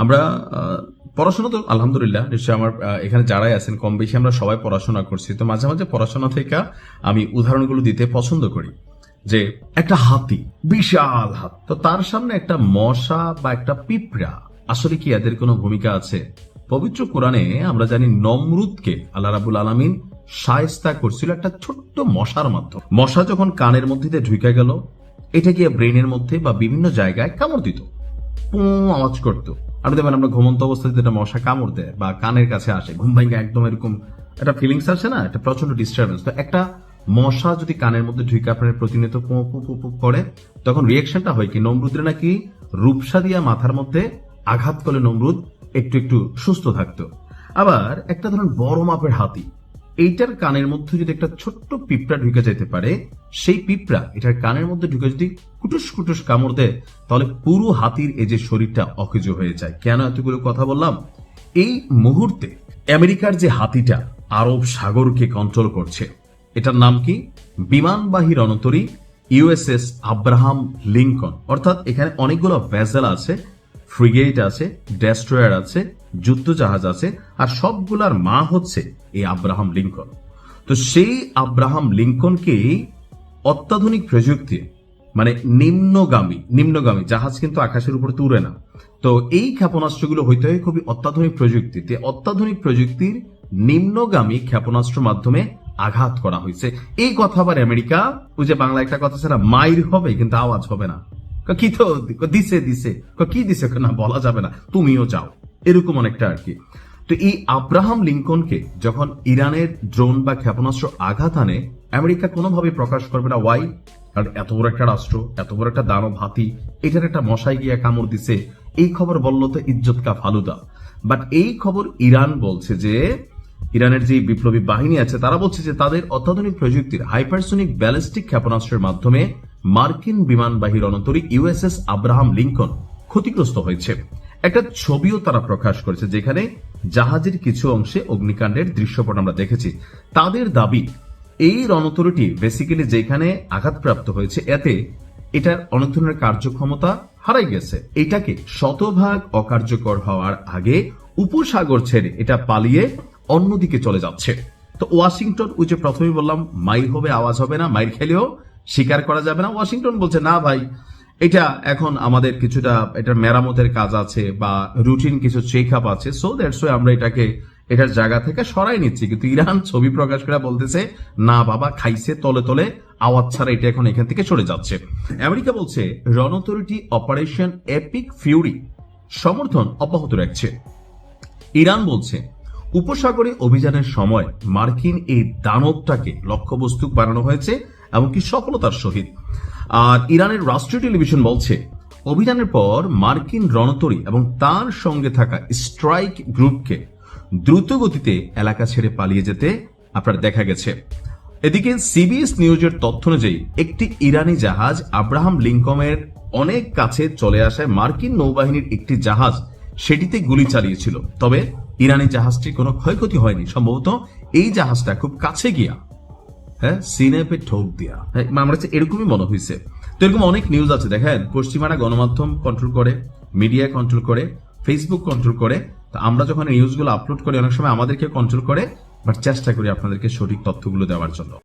আমরা পড়াশোনা তো আলহামদুলিল্লাহ নিশ্চয়ই আমার এখানে যারাই আছেন কম বেশি আমরা সবাই পড়াশোনা করছি, তো মাঝে মাঝে পড়াশোনা থেকে আমি উদাহরণগুলো দিতে পছন্দ করি। যে একটা হাতি, বিশাল হাত, তো তার সামনে একটা মশা বা একটা পিঁপড়া, আসলে কি এদের কোনো ভূমিকা আছে? পবিত্র কোরআনে আমরা জানি নমরুদকে আল্লাহ রাব্বুল আলামিন শায়েস্তা করছিল একটা ছোট্ট মশার মাধ্যমে। মশা যখন কানের মধ্যে দিয়ে ঢুকে গেল, এটা গিয়ে ব্রেনের মধ্যে বা বিভিন্ন জায়গায় কামড় দিত, পু আওয়াজ করতো। আপনি দেখবেন আমরা ঘুমন্ত অবস্থায় যেটা মশা কামড় দেয় বা কানের কাছে আসে, ঘুম ভাঙ্গা একদম এরকম একটা ফিলিংস আসে না, একটা প্রচন্ড ডিস্টারবেন্স। তো একটা মশা যদি কানের মধ্যে ঢুকে আপনার প্রতিনিয়ত পু পু পু পু করে, তখন রিয়েকশনটা হয় কি, নমরুদের নাকি রূপসা দিয়া মাথার মধ্যে আঘাত করলে নমরুদ একটু একটু সুস্থ থাকতো। আবার একটা ধরুন বড় মাপের হাতি, এইটার কানের মধ্যে যদি একটা ছোট্ট পিঁপড়া ঢুকে যেতে পারে, সেই পিঁপড়া এটার কানের মধ্যে ঢুকে যদি কুটুস কুটুস কামড় দেয়, তাহলে পুরো হাতির এই যে শরীরটা অকেজ হয়ে যায়। কেন এতগুলো কথা বললাম? এই মুহূর্তে আমেরিকার যে হাতিটা আরব সাগরকে কন্ট্রোল করছে, এটার নাম কি? বিমানবাহী রণতরী ইউএসএস আব্রাহাম লিঙ্কন। অর্থাৎ এখানে অনেকগুলো ভেসেল আছে, ফ্রিগেট আছে, ডেস্ট্রয়ার আছে, যুদ্ধ জাহাজ আছে, আর সবগুলার মা হচ্ছে এই আব্রাহাম লিঙ্কন। তো সেই আব্রাহাম লিঙ্কনকে অত্যাধুনিক প্রযুক্তি, মানে নিম্নগামী জাহাজ কিন্তু আকাশের উপর তুলে না, তো এই ক্ষেপণাস্ত্রগুলো হইতে হয় খুবই অত্যাধুনিক প্রযুক্তিতে। অত্যাধুনিক প্রযুক্তির নিম্নগামী ক্ষেপণাস্ত্র মাধ্যমে আঘাত করা হয়েছে। এই কথা আবার আমেরিকা, ওই যে বাংলা একটা কথা ছাড়া, মাইর হবে কিন্তু আওয়াজ হবে না। কি তো দিছে কি দিছে না বলা যাবে না, তুমিও যাও, এরকম অনেকটা আর কি। তো এই আব্রাহাম লিঙ্কনকে যখন ইরানের ড্রোন বা ক্ষেপণাস্ত্র আঘাত আনে, আমেরিকা কোনোভাবে প্রকাশ করবে না। ওয়াই? কারণ এত বড় একটা রাষ্ট্র, এত বড় একটা দানব হাতি, এটার একটা মশাই গিয়া কামড় দিছে, এই খবর বলল তো ইজ্জত কা ফালুদা। বাট এই খবর ইরান বলছে যে, ইরানের যে বিপ্লবী বাহিনী আছে তারা বলছে যে তাদের অত্যাধুনিক প্রযুক্তির হাইপারসোনিক ব্যালিস্টিক ক্ষেপণাস্ত্রের মাধ্যমে মার্কিন বিমানবাহী রণতরী ইউএসএস আব্রাহাম লিঙ্কন ক্ষতিগ্রস্ত হয়েছে। একটা ছবিও তারা প্রকাশ করেছে যেখানে জাহাজের কিছু অংশে অগ্নিকাণ্ডের দৃশ্যপট আমরা দেখেছি। তাদের দাবি, এই রণতরীটি বেসিক্যালি যেখানে আঘাতপ্রাপ্ত হয়েছে, এটার অনেক ধরনের কার্যক্ষমতা হারাই গেছে। এটাকে শতভাগ অকার্যকর হওয়ার আগে উপসাগর ছেড়ে এটা পালিয়ে অন্যদিকে চলে যাচ্ছে। তো ওয়াশিংটন, ওই যে প্রথমেই বললাম মাইর হবে আওয়াজ হবে না, মাইর খেলেও স্বীকার করা যাবে না, ওয়াশিংটন বলছে না ভাই, এটা এখন আমাদের কিছুটা এটার মেরামতের কাজ আছে বা রুটিন কিছু চেক আপ আছে, সো দ্যাটস ওয়াই আমরা এটাকে এটার জায়গা থেকে সরাই নিচ্ছি। কিন্তু ইরান ছবি প্রকাশ করে বলতেছে না বাবা, খাইছে তলে তলে, আওয়াজ ছাড়া এটা এখন এখান থেকে সরে যাচ্ছে। আমেরিকা বলছে রণতরীটি অপারেশন এপিক ফিউরি সমর্থন অব্যাহত রাখছে। ইরান বলছে উপসাগরে অভিযানের সময় মার্কিন এই দানবটাকে লক্ষ্যবস্তু বানানো হয়েছে, এমনকি সফলতার সহিত। আর ইরানের রাষ্ট্রীয় টেলিভিশন বলছে অভিযানের পর মার্কিন রণতরী এবং তার সঙ্গে থাকা স্ট্রাইক গ্রুপকে দ্রুত গতিতে এলাকা ছেড়ে পালিয়ে যেতে আপনার দেখা গেছে। এদিকে সিবিএস নিউজের তথ্য অনুযায়ী একটি ইরানি জাহাজ আব্রাহাম লিঙ্কনের অনেক কাছে চলে আসায় মার্কিন নৌবাহিনীর একটি জাহাজ সেটিতে গুলি চালিয়েছিল। তবে ইরানি জাহাজটির কোনো ক্ষয়ক্ষতি হয়নি। সম্ভবত এই জাহাজটা খুব কাছে গিয়া সিনেপে ঠোক দিয়া, আমার কাছে এরকমই মনে হয়েছে। তো এরকম অনেক নিউজ আছে, দেখেন পশ্চিমারা গণমাধ্যম কন্ট্রোল করে, মিডিয়া কন্ট্রোল করে, ফেসবুক কন্ট্রোল করে। তো আমরা যখন নিউজগুলো আপলোড করি অনেক সময় আমাদেরকে কন্ট্রোল করে, বাট চেষ্টা করি আপনাদেরকে সঠিক তথ্যগুলো দেওয়ার জন্য।